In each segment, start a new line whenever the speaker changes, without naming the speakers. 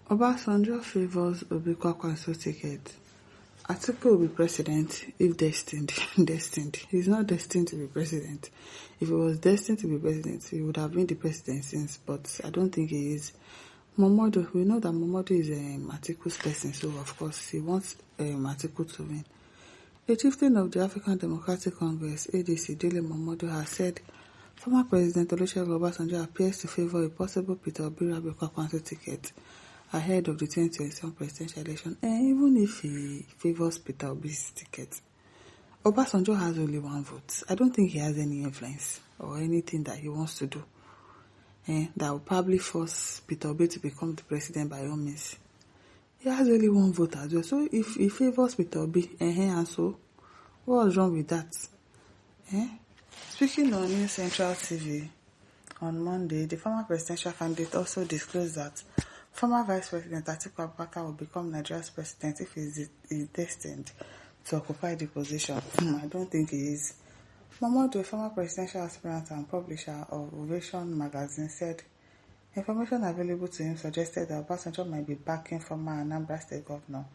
Obasanjo favors Kwankwaso ticket. Atiku will be president if destined. Destined. He's not destined to be president. If he was destined to be president, he would have been the president since, but I don't think he is. Momodu, we know that Momodu is Atiku's person, so of course he wants Atiku to win. The chieftain of the African Democratic Congress, ADC, Dele Momodu, has said former President Olusegun Obasanjo appears to favor a possible Peter Obi Kwankwaso ticket ahead of the 2027 presidential election, and even if he favors Peter Obi's ticket, Obasanjo has only one vote. I don't think he has any influence or anything that he wants to do that will probably force Peter Obi to become the president by all means. He has only one vote as well. So if he favors Peter Obi, and so what's wrong with that? Speaking on New Central TV on Monday, the former presidential candidate also disclosed that former Vice President Atiku Abubakar will become Nigeria's president if he is destined to occupy the position. I don't think he is. Momodu, a former presidential aspirant and publisher of Ovation magazine, said information available to him suggested that Obasanjo might be backing former Anambra State Governor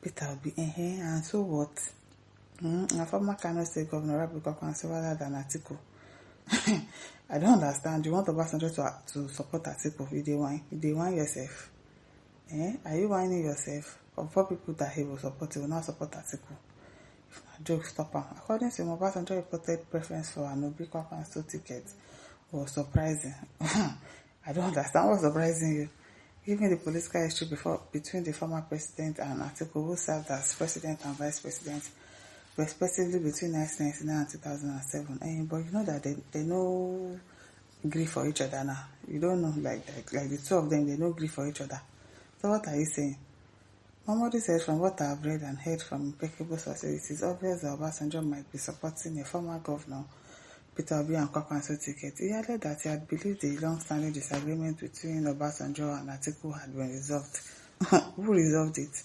Peter Obi. And so what? A former Kano State Governor Rabi Kwankwaso rather than Atiku. I don't understand. You want Obasanjo to support Atiku? You dey whine yourself. Are you whining yourself? Of all people that he will support, he will not support Atiku. If not joke, stop him. According to him, Obasanjo reported preference for an Obi Kwankwaso ticket was surprising. I don't understand what's surprising you. Given the political history between the former president and Atiku, who served as president and vice president, respectively between 1999 and 2007. But you know that they no agree for each other now. You don't know, like the two of them, they no agree for each other. So what are you saying? Momodu said, from what I have read and heard from impeccable sources, it is obvious that Obasanjo might be supporting a former governor, Peter Obi and Kwankwaso ticket. He added that he had believed the long-standing disagreement between Obasanjo and Atiku had been resolved. Who resolved it?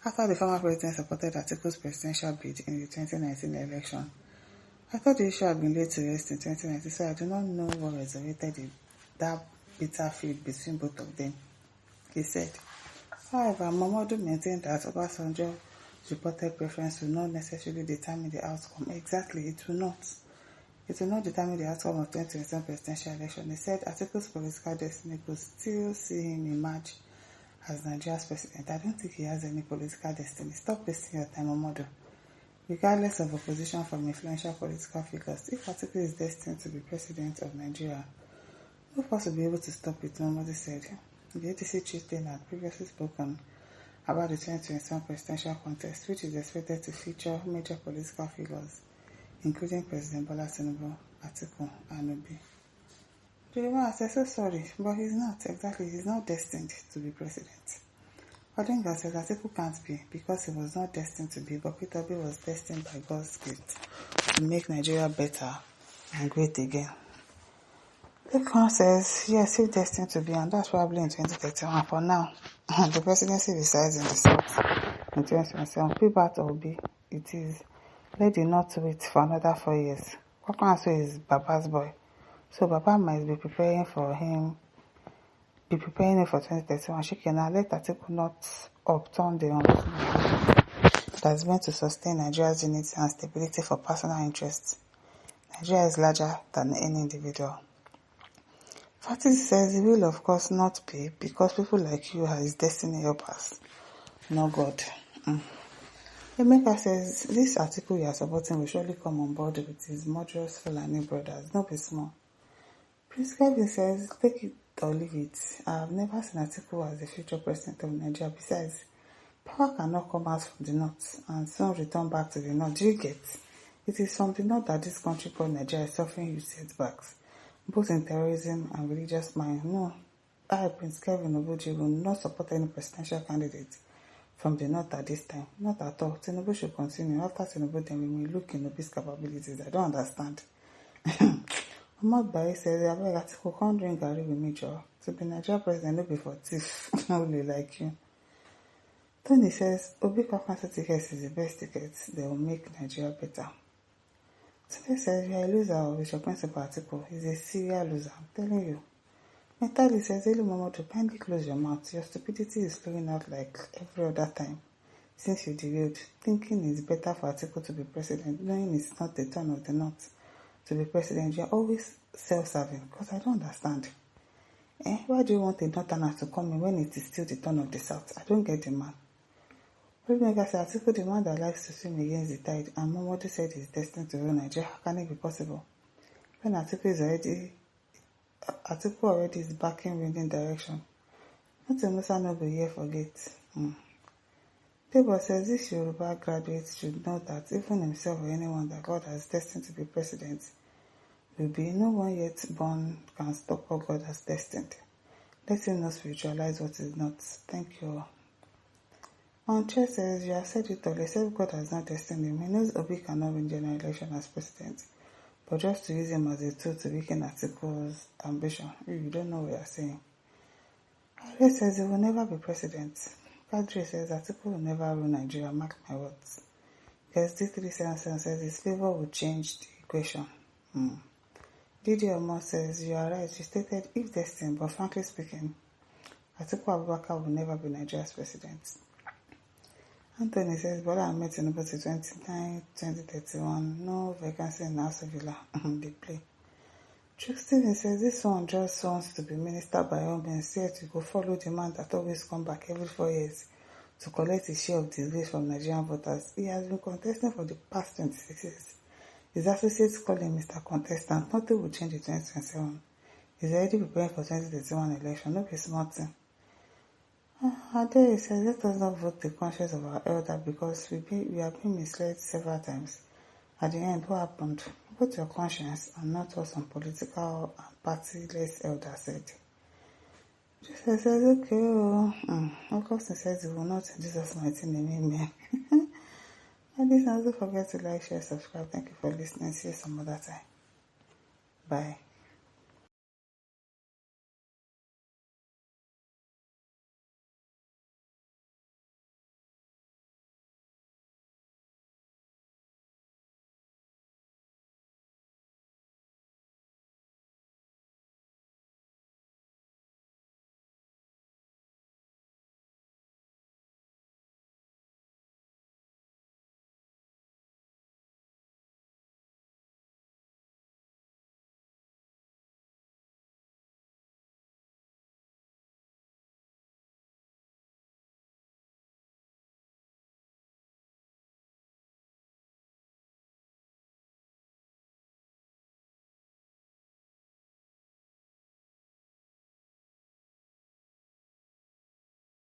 After the former president supported Atiku's presidential bid in the 2019 election. I thought the issue had been laid to rest in 2019, so I do not know what resurrected that bitter feud between both of them, he said. However, Momodu maintained that Obasanjo's reported preference will not necessarily determine the outcome. Exactly, it will not. It will not determine the outcome of 2027 presidential election. He said Atiku's political destiny could still see him emerge as Nigeria's president. I don't think he has any political destiny. Stop wasting your time, Momodu. Regardless of opposition from influential political figures, if Atiku is destined to be president of Nigeria, no force will be able to stop it, Momodu said. The ADC chieftain had previously spoken about the 2027 presidential contest, which is expected to feature major political figures, including President Bola Tinubu, Atiku, and Obi. The man said, so sorry, but he's not. Exactly, he's not destined to be president. Odinga said Atiku can't be because he was not destined to be, but Peter Obi was destined by God's gift to make Nigeria better and great again. Stiku says, yes, he's destined to be, and that's probably in 2031. For now, the presidency resides in the South in 2027. Pibat Obi, it is. Let the North wait for another 4 years. Kwankwaso is Baba's boy, so Baba might be preparing him for 2031. Shikena, let Atiku not upturn the that's meant to sustain Nigeria's unity and stability for personal interests. Nigeria is larger than any individual. Fatih says he will of course not be because people like you are his destiny helpers, no God. Emeka says this article you are supporting will surely come on board with his murderous Fulani brothers. No be small. Prince Kevin says take it or leave it. I have never seen Atiku as the future president of Nigeria. Besides, power cannot come out from the north and soon return back to the north. Do you get? It is from the north that this country called Nigeria is suffering huge setbacks, both in terrorism and religious minds. No, I, Prince Kevin Obuji, will not support any presidential candidate from the north at this time. Not at all. Tinubu should continue. After Tinubu, then we may look in Obi's capabilities. I don't understand. Ahmad Bayi says, I beg Atiku, can't drink Gary with me, Joe. To be Nigeria president, no be for thief. Only like you. Tony says, Obi Kwankwaso ticket is the best ticket. They will make Nigeria better. Tony says, you are a loser with your principal Atiku. He's a serial loser. I'm telling you. Mentally says, Dele Momodu, kindly close your mouth. Your stupidity is flowing out like every other time. Since you derailed, thinking it's better for Atiku to be president, knowing it's not the turn of the North to be president, you're always self-serving. Because I don't understand. Why do you want a northerner to come in when it is still the turn of the South? I don't get the man. Filmmaker said Atiku, the man that likes to swim against the tide, and Momodu said he's destined to rule Nigeria. How can it be possible? When Atiku already is backing winning direction. Not a Musa no go here forget. Paper says this Yoruba graduate should know that even himself or anyone that God has destined to be president will be. No one yet born can stop what God has destined. Let him not spiritualize what is not. Thank you all. On Chair says, you have said it all, except God has not destined him. He knows Obi cannot win general election as president, but just to use him as a tool to weaken Atiku's ambition. You don't know what you're saying. Ade says he will never be president. Kadri says Atiku will never rule Nigeria, mark my words. SD377 says his favor will change the equation. Didi Omo says, you are right, you stated if destined, but frankly speaking, Atiku Abubakar will never be Nigeria's president. Anthony says, Bola Ahmed Tinubu to 2031, no vacancy in House of Villa. They play. Chuck Steven says, this one just wants to be minister by all means, yet you go follow the man that always come back every 4 years to collect his share of disgrace from Nigerian voters. He has been contesting for the past 26 years. His associates call him Mr. Contestant. Nothing will change in 2027. He's already preparing for 2031 election. No be smart thing. Ade says, let us not vote the conscience of our elder because we have been misled several times. At the end, what happened? Vote your conscience and not what some political and partyless elder said. Jesus says, okay, of course he says he will not in Jesus' mighty name, amen. And this, don't forget to like, share, subscribe. Thank you for listening. See you some other time. Bye.